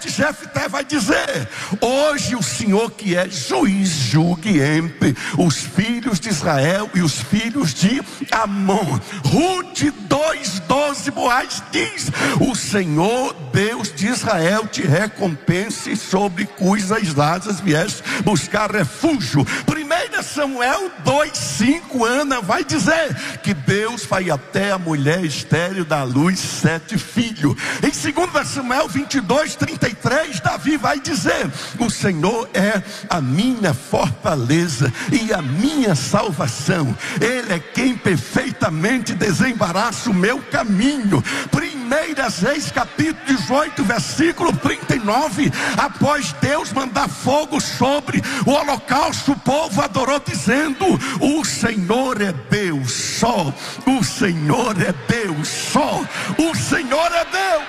Speaker 1: Jefté vai dizer: hoje o Senhor que é juiz julgue entre os filhos de Israel e os filhos de Amon. Ruth 2:12, Boaz diz: o Senhor Deus de Israel te recompense sobre cujas asas vieste buscar refúgio. 1 Samuel 2:5, Ana vai dizer que Deus vai até a mulher estéril dar à luz 7 filhos. Em 2 Samuel 22:33, Davi vai dizer: o Senhor é a minha fortaleza e a minha salvação, Ele é quem perfeitamente desembaraça o meu caminho. 1 Reis capítulo 18, versículo 39, após Deus mandar fogo sobre o holocausto, o povo adorou dizendo: o Senhor é Deus só, o Senhor é Deus só, o Senhor é Deus.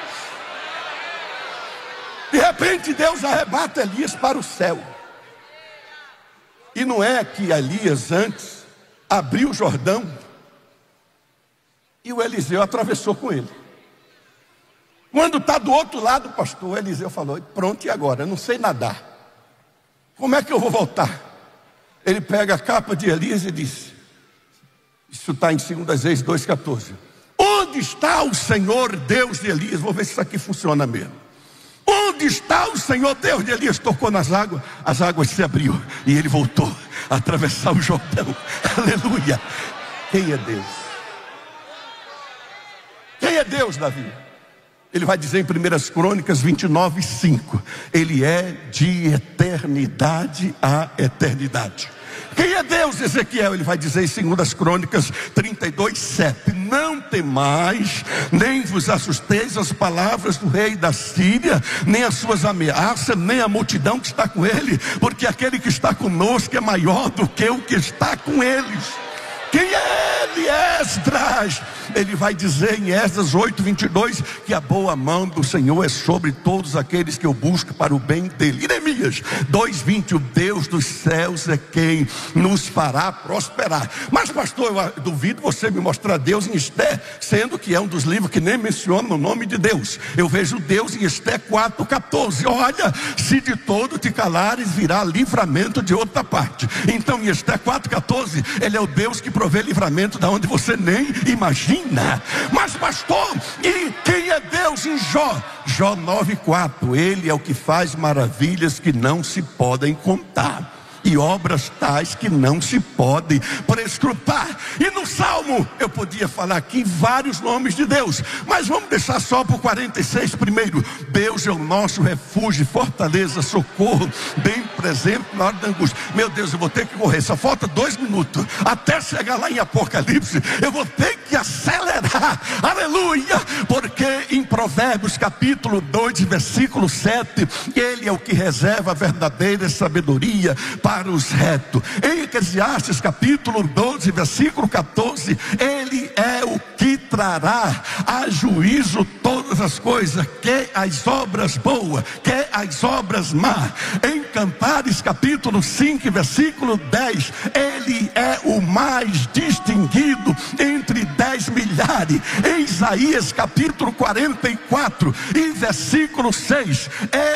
Speaker 1: De repente Deus arrebata Elias para o céu. E não é que Elias antes abriu o Jordão e o Eliseu atravessou com ele. Quando está do outro lado, pastor, o Eliseu falou: pronto, e agora? Eu não sei nadar, como é que eu vou voltar? Ele pega a capa de Elias e diz, isso está em 2 Reis 2:14: onde está o Senhor Deus de Elias? Vou ver se isso aqui funciona mesmo. Onde está o Senhor Deus de Elias? Tocou nas águas, as águas se abriu e ele voltou a atravessar o Jordão. Aleluia. Quem é Deus? Quem é Deus, Davi? Ele vai dizer em 1 Crônicas 29:5: ele é de eternidade a eternidade. Quem é Deus, Ezequiel? Ele vai dizer em 2 Crônicas 32:7: não temais, nem vos assusteis as palavras do rei da Síria, nem as suas ameaças, nem a multidão que está com ele, porque aquele que está conosco é maior do que o que está com eles. Quem é ele? Esdras. Ele vai dizer em Esdras 8:22 que a boa mão do Senhor é sobre todos aqueles que o buscam para o bem dele. Jeremias 2:20: o Deus dos céus é quem nos fará prosperar. Mas pastor, eu duvido você me mostrar Deus em Esté, sendo que é um dos livros que nem menciona o nome de Deus. Eu vejo Deus em Esté 4:14: olha, se de todo te calares, virá livramento de outra parte. Então em Esté 4:14, ele é o Deus que provê livramento da onde você nem imagina. Mas pastor, e quem é Deus em Jó? Jó 9:4: ele é o que faz maravilhas que não se podem contar, e obras tais que não se podem prescrutar. E no Salmo, eu podia falar aqui vários nomes de Deus, mas vamos deixar só por 46 primeiro. Deus é o nosso refúgio, fortaleza, socorro, bem presente na hora da angústia. Meu Deus, eu vou ter que correr, só falta 2 minutos até chegar lá em Apocalipse. Eu vou ter que acelerar, aleluia, porque em Provérbios capítulo 2, versículo 7, ele é o que reserva a verdadeira sabedoria para os retos. Em Eclesiastes capítulo 12, versículo 14, ele é o que trará a juízo todas as coisas, quer as obras boas, quer as obras más. Em Cantares capítulo 5, versículo 10, ele é o mais distinguido entre 10 milhares. Em Isaías capítulo 44 e versículo 6,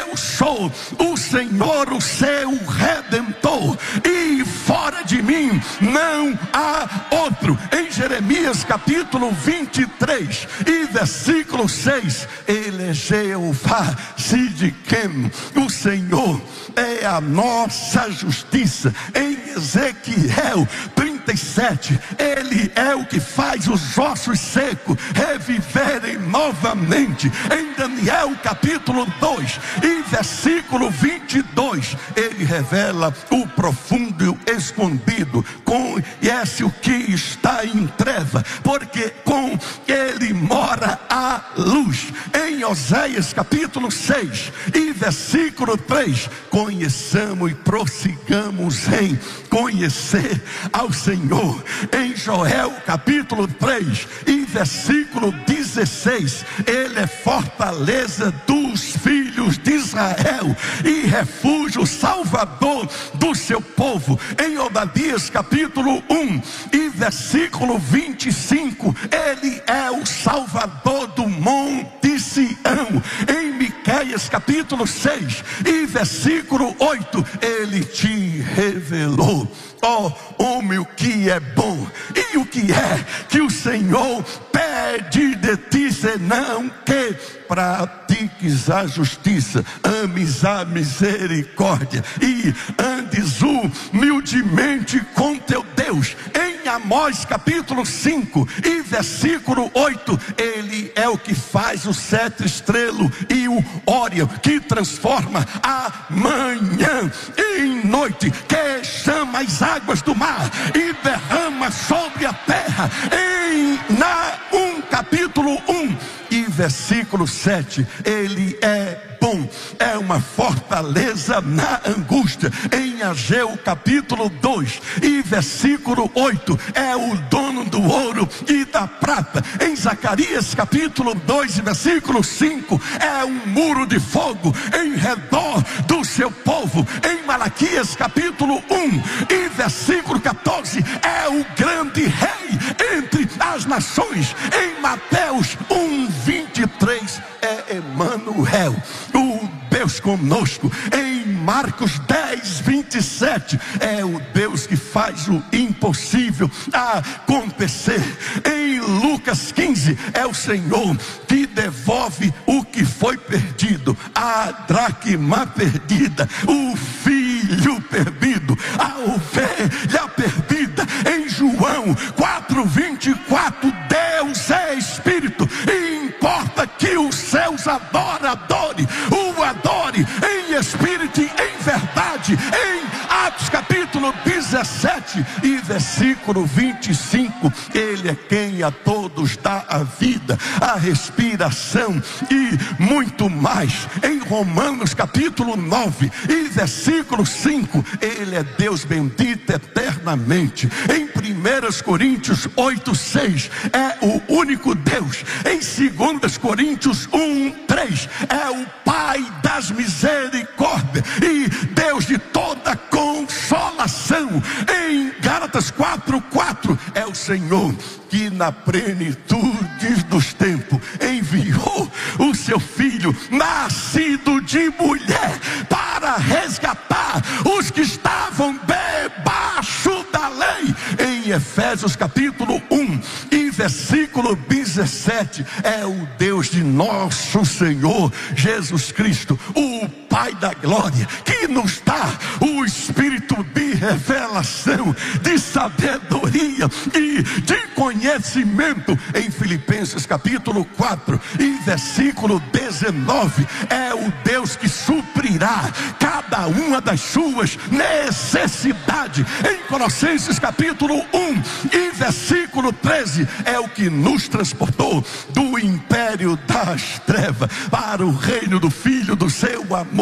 Speaker 1: eu sou o Senhor, o seu Redentor, e fora de mim não há outro. Em Jeremias capítulo 23 e versículo 6, ele é Jeová Sidquem, o Senhor é a nossa justiça. Em Ezequiel 37, ele é o que faz os ossos secos reviverem novamente. Em Daniel capítulo 2 e versículo 22, ele revela o profundo e o escondido, conhece o que está em treva, porque com ele mora a luz. Em Oséias capítulo 6 e versículo 3, conheçamos e prossigamos em conhecer ao Senhor. Em Joel capítulo 3 e versículo 16, ele é fortaleza dos filhos de Israel e refúgio, salvador do seu povo. Em Obadias capítulo 1 e versículo 25, ele é o salvador do monte Sião. Em Miqueias capítulo 6 e versículo 8, ele te revelou, ó homem, o que é bom e o que é que o Senhor pede de ti, senão que pratiques a justiça, ames a misericórdia e andes humildemente com teu Deus. Em Amós capítulo 5 e versículo 8, ele é o que faz o cetro estrelo e o Órion, que transforma a manhã em noite, que chama as águas do mar e derrama sobre a terra. Em Naum capítulo 1 e versículo 7, ele é bom, é uma fortaleza na angústia. Em Ageu capítulo 2 e versículo 8, é o dono do ouro e da prata. Em Zacarias capítulo 2 e versículo 5, é um muro de fogo em redor do seu povo. Em Malaquias capítulo 1 e versículo 14, é o grande rei entre as nações. Em Mateus 1:23, é Emanuel, o Deus conosco. Em Marcos 10:27, é o Deus que faz o impossível acontecer. Em Lucas 15, é o Senhor que devolve o que foi perdido, a dracma perdida, o filho perdido, a ovelha perdida. Em João 4:24, Deus é Espírito e importa que os seus adore, o adore em espírito e em verdade. Em Atos capítulo 17 e versículo 25, ele é quem a todos dá a vida, a respiração e muito mais. Em Romanos capítulo 9 e versículo 5, ele é Deus bendito eternamente. Em 1 Coríntios 8:6, é o único Deus. Em 2 Coríntios 1:3, é o Pai das misericórdias e Deus de toda consolação. Em Gálatas 4:4, é o Senhor que na plenitude dos tempos enviou o seu filho, nascido de mulher, para resgatar os que estavam debaixo da lei. Em Efésios capítulo 1 e versículo 17, é o Deus de nosso Senhor Jesus Cristo, o Pai da glória, que nos dá o espírito de revelação, de sabedoria e de conhecimento. Em Filipenses capítulo 4 e versículo 19, é o Deus que suprirá cada uma das suas necessidades. Em Colossenses capítulo 1 e versículo 13, é o que nos transportou do império das trevas para o reino do Filho do seu amor.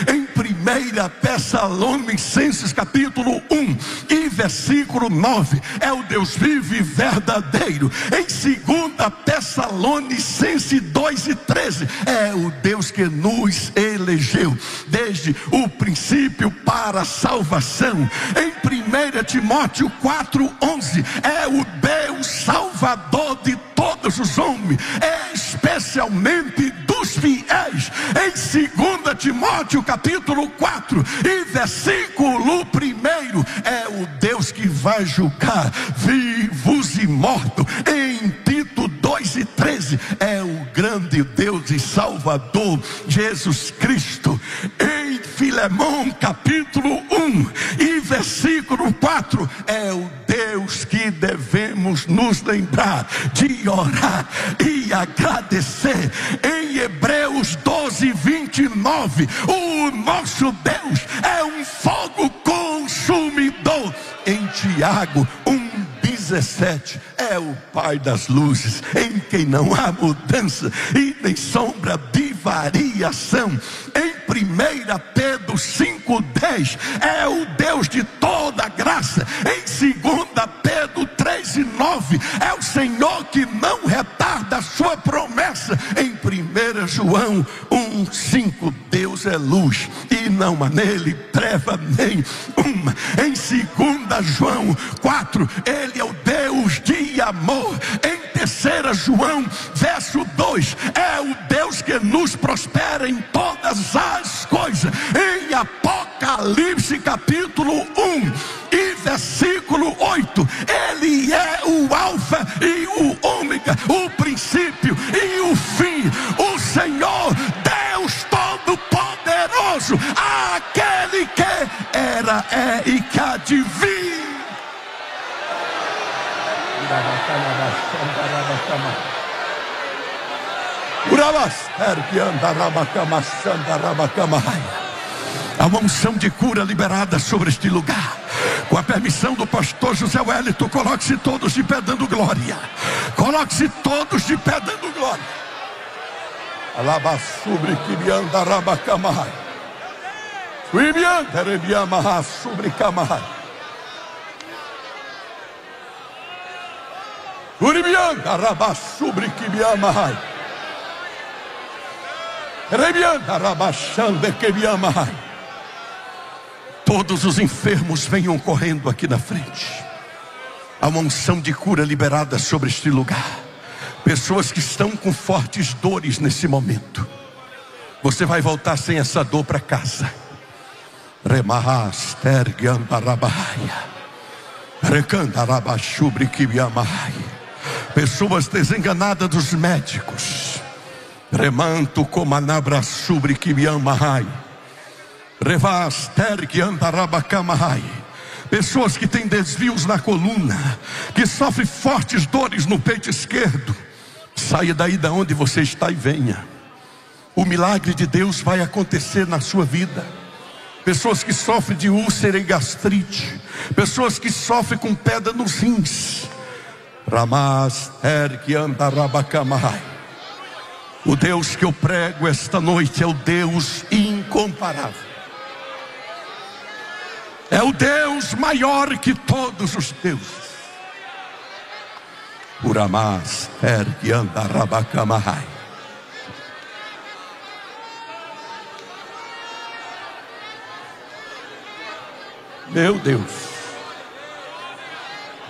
Speaker 1: Em 1 Tessalonicenses capítulo 1 e versículo 9, é o Deus vivo e verdadeiro. Em 2 Tessalonicenses 2 e 13, é o Deus que nos elegeu desde o princípio para a salvação. Em 1 Timóteo 4:11, é o Deus salvador de todos os homens, especialmente dos fiéis. Em 2 Timóteo capítulo 4 e versículo 1, é o Deus que vai julgar vivos e mortos. Em Tito 2 e 13, é o grande Deus e Salvador Jesus Cristo. Em Filemão capítulo 1 e versículo 4, é o Deus que devemos nos lembrar de orar e agradecer. Em Hebreus 12:29, o nosso Deus é um fogo consumidor. Em Tiago 1:17, é o Pai das luzes, em quem não há mudança e nem sombra de variação. Em 1 Pedro 5:10, é o Deus de toda graça. Em 2 Pedro 3:9, é o Senhor que não retarda a sua promessa. Em 1 João 1:5, Deus é luz e não há nele treva nenhuma. Em 2 João 4, ele é o Deus de amor. Em 3 João verso 2, é o Deus que nos prospera em todas as coisas. Em Apocalipse capítulo 1 e versículo 8, ele é o alfa e o ômega, o princípio e o fim, o Senhor Deus Todo-Poderoso, aquele que era, é e que há de vir. Há uma unção de cura liberada sobre este lugar. Com a permissão do pastor José Wellington, coloque-se todos de pé dando glória. Coloque-se todos de pé dando glória. Alabaçubre que me anda rabacamai. Uimianda rebiamaha sobre camai. Uribianda rabaçubre que me amai. Rebianda rabachande que me amai. Todos os enfermos venham correndo aqui na frente. Há uma unção de cura liberada sobre este lugar. Pessoas que estão com fortes dores nesse momento. Você vai voltar sem essa dor para casa. Remahas tergiandarabahaya. Recandarabachubri que me amai. Pessoas desenganadas dos médicos. Remanto comanabra sobre que me amai. Revaster que andarabacamai. Pessoas que têm desvios na coluna, que sofrem fortes dores no peito esquerdo. Saia daí da onde você está e venha. O milagre de Deus vai acontecer na sua vida. Pessoas que sofrem de úlcera e gastrite. Pessoas que sofrem com pedra nos rins. Ramaster que andarabacamai. O Deus que eu prego esta noite é o Deus incomparável. É o Deus maior que todos os deuses. Uramas erguiandarabacamai. Meu Deus.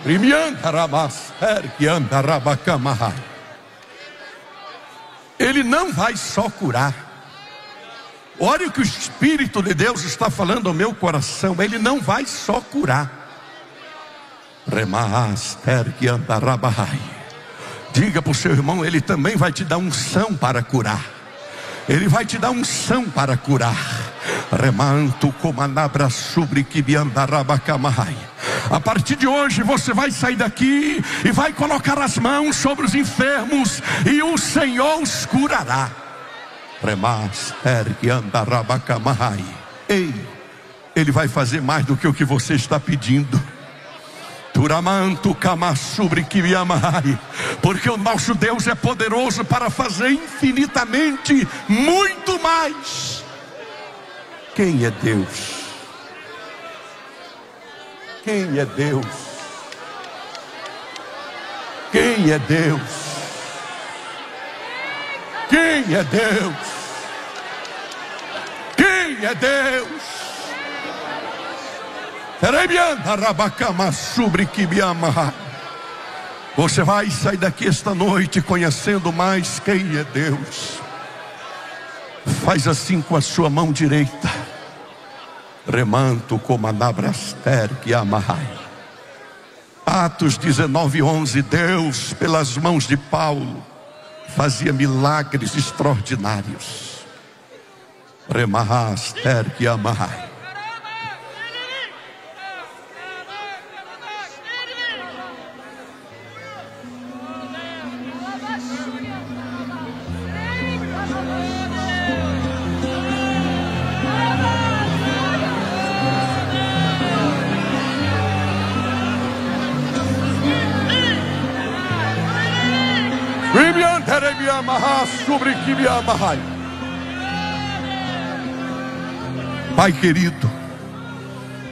Speaker 1: Rimiandaramas erguiandarabacamai. Ele não vai só curar. Olha o que o Espírito de Deus está falando ao meu coração. Ele não vai só curar. Diga para o seu irmão, ele também vai te dar unção para curar. Ele vai te dar unção para curar. Remanto comanabra sobre que biandarabacamai. A partir de hoje você vai sair daqui e vai colocar as mãos sobre os enfermos e o Senhor os curará. Ei, Ele vai fazer mais do que o que você está pedindo. Porque o nosso Deus é poderoso para fazer infinitamente muito mais. Quem é Deus? Quem é Deus? Quem é Deus? Quem é Deus? Quem é Deus? Você vai sair daqui esta noite conhecendo mais quem é Deus. Faz assim com a sua mão direita. Remanto como anabraster que amarrai. Atos 19:11. Deus, pelas mãos de Paulo, fazia milagres extraordinários. Remaster que amarrai. Pai querido,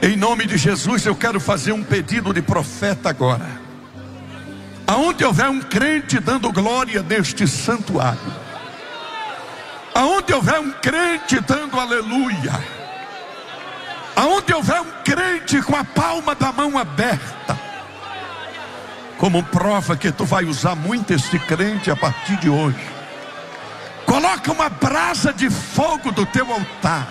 Speaker 1: em nome de Jesus eu quero fazer um pedido de profeta agora. Aonde houver um crente dando glória neste santuário, aonde houver um crente dando aleluia, aonde houver um crente com a palma da mão aberta, como prova que tu vai usar muito este crente a partir de hoje, coloca uma brasa de fogo do teu altar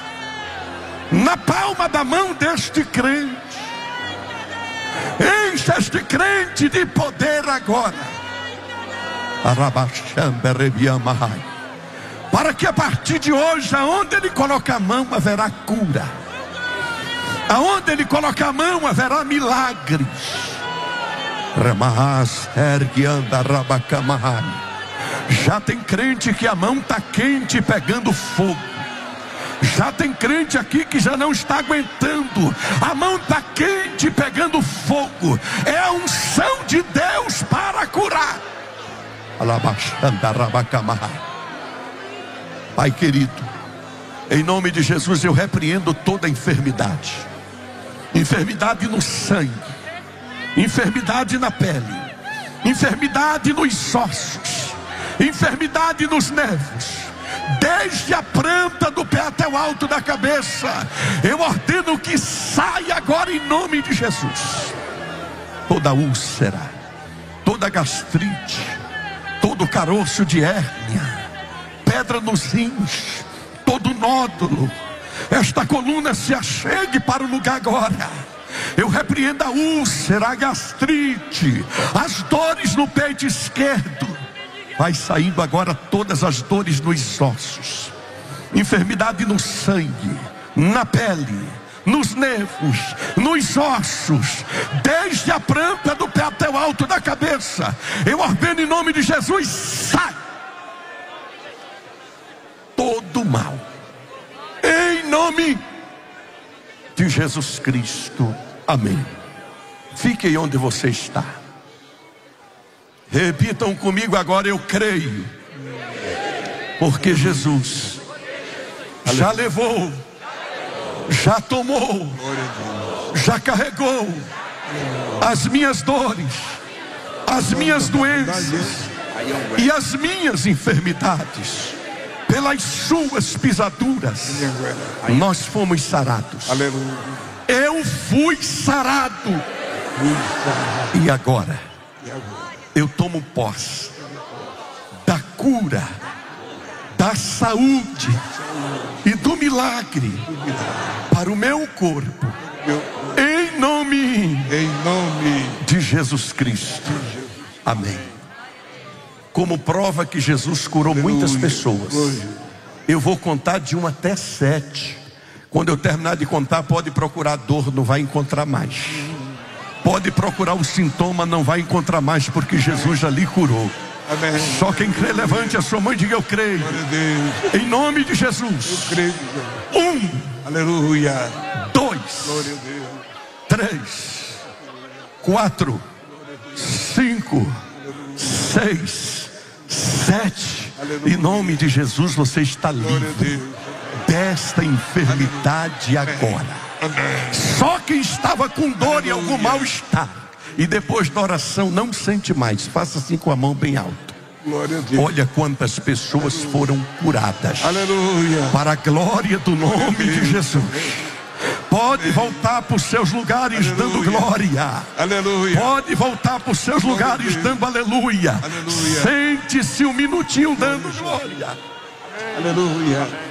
Speaker 1: na palma da mão deste crente. Encha este crente de poder agora, para que a partir de hoje, aonde ele coloca a mão, haverá cura. Aonde ele coloca a mão, haverá milagres. Já tem crente que a mão está quente, pegando fogo. Já tem crente aqui que já não está aguentando. A mão está quente, pegando fogo. É a unção de Deus para curar. Pai querido, em nome de Jesus eu repreendo toda enfermidade. Enfermidade no sangue, enfermidade na pele, enfermidade nos ossos, enfermidade nos nervos, desde a planta do pé até o alto da cabeça. Eu ordeno que saia agora em nome de Jesus. Toda úlcera, toda gastrite, todo caroço de hérnia, pedra nos rins, todo nódulo, esta coluna se achegue para o lugar agora. Eu repreendo a úlcera, a gastrite, as dores no peito esquerdo. Vai saindo agora todas as dores nos ossos, enfermidade no sangue, na pele, nos nervos, nos ossos, desde a planta do pé até o alto da cabeça. Eu ordeno em nome de Jesus, sai todo mal, em nome de Jesus Cristo, amém. Fique aí onde você está. Repitam comigo agora: eu creio, porque Jesus já levou, já tomou, já carregou as minhas dores, as minhas doenças e as minhas enfermidades. Pelas suas pisaduras nós fomos sarados. Eu fui sarado. E agora eu tomo posse da cura, da saúde e do milagre para o meu corpo, em nome de Jesus Cristo, amém. Como prova que Jesus curou muitas pessoas, eu vou contar de 1 até 7. Quando eu terminar de contar, pode procurar dor, não vai encontrar mais. Pode procurar o sintoma, não vai encontrar mais, porque Jesus já lhe curou. Amém. Só quem crê, levante a sua mão e diga: eu creio. Em nome de Jesus. Eu creio. 1, aleluia. 2, 3, 4, 5, 6, 7. Em nome de Jesus você está livre. 10. esta enfermidade agora. Só quem estava com dor e algum mal-estar, e depois da oração não sente mais, faça assim com a mão bem alta. Olha quantas pessoas foram curadas.
Speaker 2: Aleluia.
Speaker 1: Para a glória do nome de Jesus. Pode voltar para os seus lugares dando glória.
Speaker 2: Aleluia.
Speaker 1: Pode voltar para os seus lugares dando aleluia.
Speaker 2: Aleluia.
Speaker 1: Sente-se um minutinho dando glória.
Speaker 2: Aleluia.